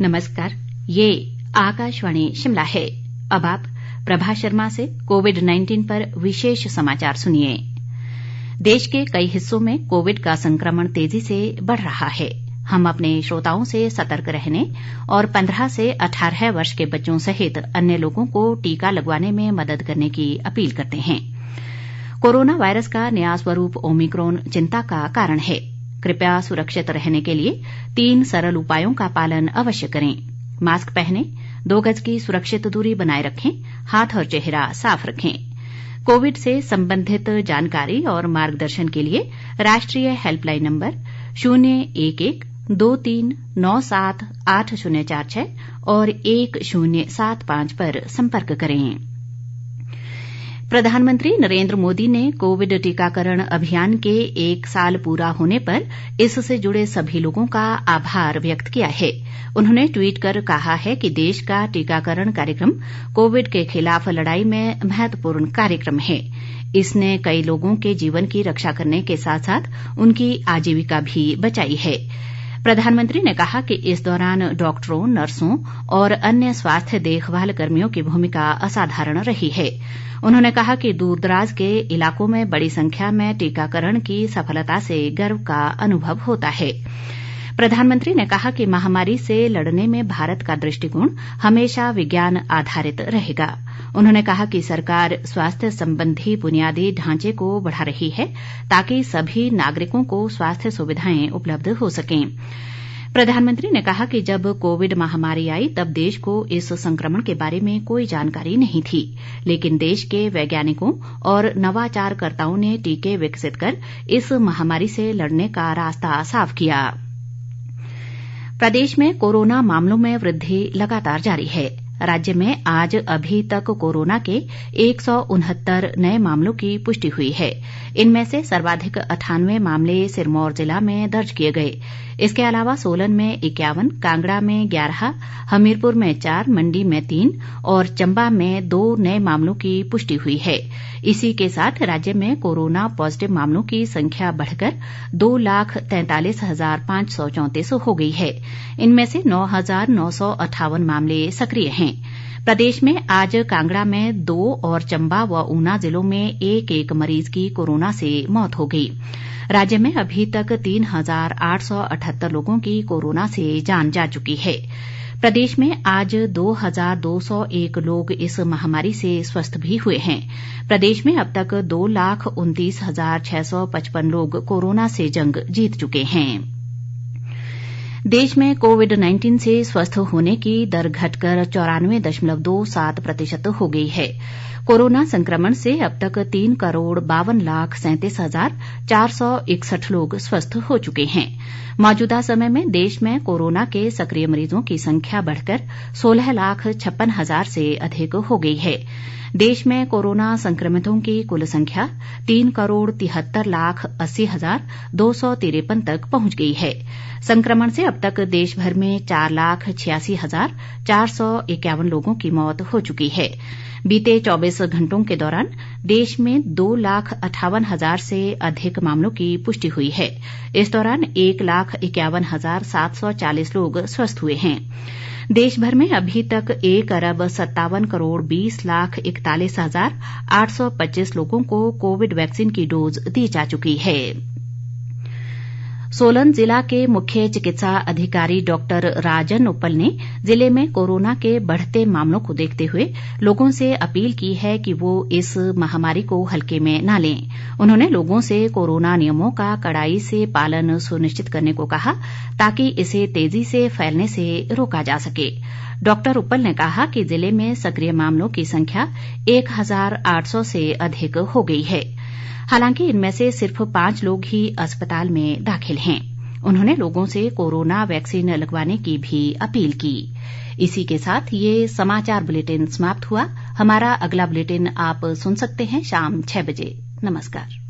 नमस्कार, ये आकाशवाणी शिमला है। अब आप प्रभा शर्मा से कोविड-19 पर विशेष समाचार सुनिए। देश के कई हिस्सों में कोविड का संक्रमण तेजी से बढ़ रहा है। हम अपने श्रोताओं से सतर्क रहने और 15 से 18 वर्ष के बच्चों सहित अन्य लोगों को टीका लगवाने में मदद करने की अपील करते हैं। कोरोना वायरस का नया स्वरूप ओमिक्रॉन चिंता का कारण है। कृपया सुरक्षित रहने के लिए 3 सरल उपायों का पालन अवश्य करें। मास्क पहनें, 2 गज की सुरक्षित दूरी बनाए रखें, हाथ और चेहरा साफ रखें। कोविड से संबंधित जानकारी और मार्गदर्शन के लिए राष्ट्रीय हेल्पलाइन नंबर 011-2397-8046 और 1075 पर संपर्क करें। प्रधानमंत्री नरेंद्र मोदी ने कोविड टीकाकरण अभियान के 1 साल पूरा होने पर इससे जुड़े सभी लोगों का आभार व्यक्त किया है। उन्होंने ट्वीट कर कहा है कि देश का टीकाकरण कार्यक्रम कोविड के खिलाफ लड़ाई में महत्वपूर्ण कार्यक्रम है। इसने कई लोगों के जीवन की रक्षा करने के साथ साथ उनकी आजीविका भी बचाई है। प्रधानमंत्री ने कहा कि इस दौरान डॉक्टरों, नर्सों और अन्य स्वास्थ्य देखभाल कर्मियों की भूमिका असाधारण रही है। उन्होंने कहा कि दूरदराज के इलाकों में बड़ी संख्या में टीकाकरण की सफलता से गर्व का अनुभव होता है। प्रधानमंत्री ने कहा कि महामारी से लड़ने में भारत का दृष्टिकोण हमेशा विज्ञान आधारित रहेगा। उन्होंने कहा कि सरकार स्वास्थ्य संबंधी बुनियादी ढांचे को बढ़ा रही है ताकि सभी नागरिकों को स्वास्थ्य सुविधाएं उपलब्ध हो सकें। प्रधानमंत्री ने कहा कि जब कोविड महामारी आई तब देश को इस संक्रमण के बारे में कोई जानकारी नहीं थी, लेकिन देश के वैज्ञानिकों और नवाचारकर्ताओं ने टीके विकसित कर इस महामारी से लड़ने का रास्ता साफ किया। प्रदेश में कोरोना मामलों में वृद्धि लगातार जारी है। राज्य में आज अभी तक कोरोना के 169 नए मामलों की पुष्टि हुई है। इनमें से सर्वाधिक 98 मामले सिरमौर जिला में दर्ज किए गए। इसके अलावा सोलन में 51, कांगड़ा में 11, हमीरपुर में 4, मंडी में 3 और चंबा में 2 नए मामलों की पुष्टि हुई है। इसी के साथ राज्य में कोरोना पॉजिटिव मामलों की संख्या बढ़कर 2,43,534 हो गई है। इनमें से 9,958 मामले सक्रिय हैं। प्रदेश में आज कांगड़ा में 2 और चंबा व ऊना जिलों में 1-1 मरीज की कोरोना से मौत हो गई। राज्य में अभी तक 3,878 लोगों की कोरोना से जान जा चुकी है। प्रदेश में आज 2,201 लोग इस महामारी से स्वस्थ भी हुए हैं। प्रदेश में अब तक 2,29,655 लोग कोरोना से जंग जीत चुके हैं। देश में कोविड-19 से स्वस्थ होने की दर घटकर 94.27% हो गई है। कोरोना संक्रमण से अब तक 3,52,37,461 लोग स्वस्थ हो चुके हैं। मौजूदा समय में देश में कोरोना के सक्रिय मरीजों की संख्या बढ़कर 16,56,000 से अधिक हो गई है। देश में कोरोना संक्रमितों की कुल संख्या 3,73,80,253 तक पहुंच गई है। संक्रमण से अब तक देश भर में 4,86,451 लोगों की मौत हो चुकी है। बीते 24 घंटों के दौरान देश में 2,58,000 से अधिक मामलों की पुष्टि हुई है। इस दौरान 1,51,740 लोग स्वस्थ हुए हैं। देश भर में अभी तक 1,57,20,41,825 लोगों को कोविड वैक्सीन की डोज दी जा चुकी है। सोलन जिला के मुख्य चिकित्सा अधिकारी डॉक्टर राजन उप्पल ने जिले में कोरोना के बढ़ते मामलों को देखते हुए लोगों से अपील की है कि वो इस महामारी को हल्के में न लें। उन्होंने लोगों से कोरोना नियमों का कड़ाई से पालन सुनिश्चित करने को कहा ताकि इसे तेजी से फैलने से रोका जा सके। डॉक्टर उप्पल ने कहा कि जिले में सक्रिय मामलों की संख्या 1,800 से अधिक हो गई है। हालांकि इनमें से सिर्फ 5 लोग ही अस्पताल में दाखिल हैं। उन्होंने लोगों से कोरोना वैक्सीन लगवाने की भी अपील की। इसी के साथ ये समाचार बुलेटिन समाप्त हुआ। हमारा अगला बुलेटिन आप सुन सकते हैं शाम 6 बजे। नमस्कार।